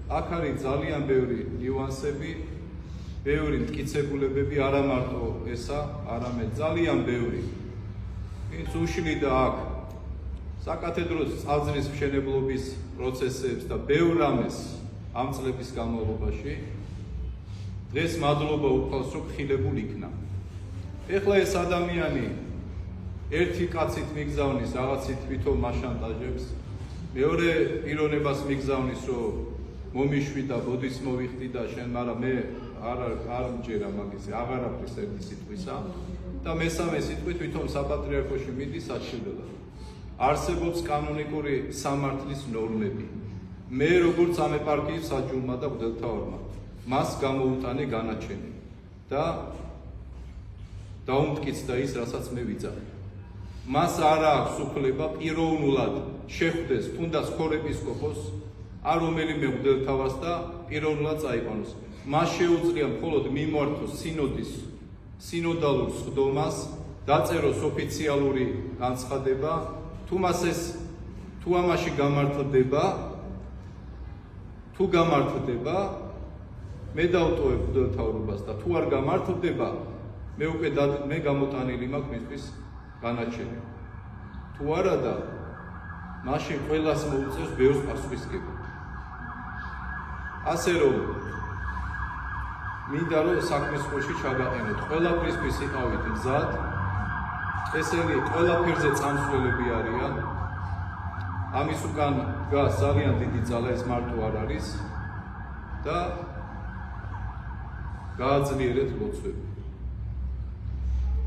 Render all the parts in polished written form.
აქ არის ძალიან ბევრი ნიუანსები, ბევრი მტკიცებულებები, არა მარტო ესა, არამედ ძალიან ბევრი. ვინც უშლიდა აქ საკათედრო წარწერის მშენებლობის პროცესებს და ბევრ რამეს ამ წლების განმავლობაში, დღეს მადლობა უყავს, რომ ხილებულ იქნა. ეხლა ეს ადამიანი ერთი კაცით მიგზავნის, რაღაცით თვითონ მაშანტაჟებს, მეორე პიროვნებას მიგზავნის, რომ მომიშვი და ბოდის მოვიხდი და შენ, მაგრამ მე არ მჯერა მაგის, აღარაფრის ერთი სიტყვისა და მესამე სიტყვით თვითონ საპატრიარქოში მიდის აჩვენებდა. არსებობს კანონიკური სამართლის ნორმები. მე როგორც ამ ეპარქიის საჯულმა და მღვდელმთავარმა მას გამოუტანე განაჩენი და დაუმტკიცდა ის, რასაც მე ვიძახე. მას არ აქვს უფლება პიროვნულად შეხვდეს თუნდაც ქორეპისკოპოსს, არ რომელიმე მღვდელმთავარს და პიროვნულად წაიყვანოს. მას შეუძლია მხოლოდ მიმართოს სინოდის სინოდალურ სხდომას, დაწეროს ოფიციალური განცხადება, თუ ამაში გამართდება, მე დავტოვებ მღვდელმთავრობას და თუ არ გამართდება, მე უკვე მე გამოტანილი მაქვს მისთვის განაჩენი. თუ არა და მაშინ ყველას მოუწევს ბევრს პასუხისგება. ასე რომ მინდა რომ საქმის ხოში ჩაგაყენოთ. ყველაფრისთვის იყავით მზად. ესენი ყველაფერზე წამსვლელები არიან. ამის უკან დგას ძალიან დიდი ძალა, ეს მარტო არ არის და გააძლიერეთ ლოცვები.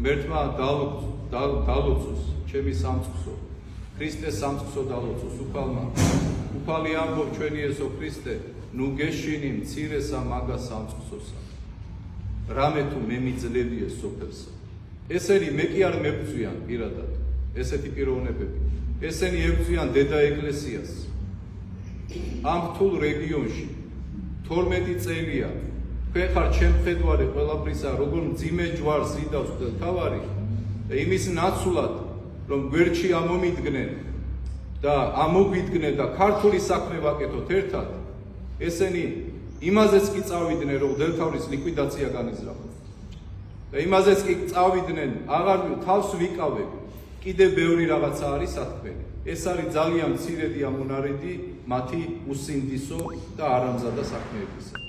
მერთმა დალოცოს ჩემი სამწყსო, ქრისტეს სამწყსო დალოცოს უფალმა. უფალი ამბობ ჩვენი ესო ქრისტე, ნუ გეშინი მცირესა მაგა სამწყსოსა. რამე თუ მე მიძლევიე სოფელსა. ესენი მე კი არ მებრძვიან პირადად, ესეთი პიროვნებები. ესენი ებრძვიან დედა ეკლესიას. ამ რთულ რეგიონში 12 წელია თქვენ ხართ შემხედვარი ყველაფრისა, როგორ მძიმე ჯვარს იდავს მღვდელმთავარი და იმის ნაცვლად, რომ გვერდში ამომიდგნენ და ამოგვიდგნენ და ქართული საქმე ვაკეთოთ ერთად, ესენი იმაზეც კი წავიდნენ, რომ მღვდელმთავრის ლიკვიდაცია განიზრახოს. და იმაზეც კი წავიდნენ, აღარ თავს ვიკავებ. კიდევ ბევრი რაღაცა არის სათქმელი. ეს არის ძალიან მცირედი ამონარიდი მათი უსინდისო და არამზადა საქმეებისა.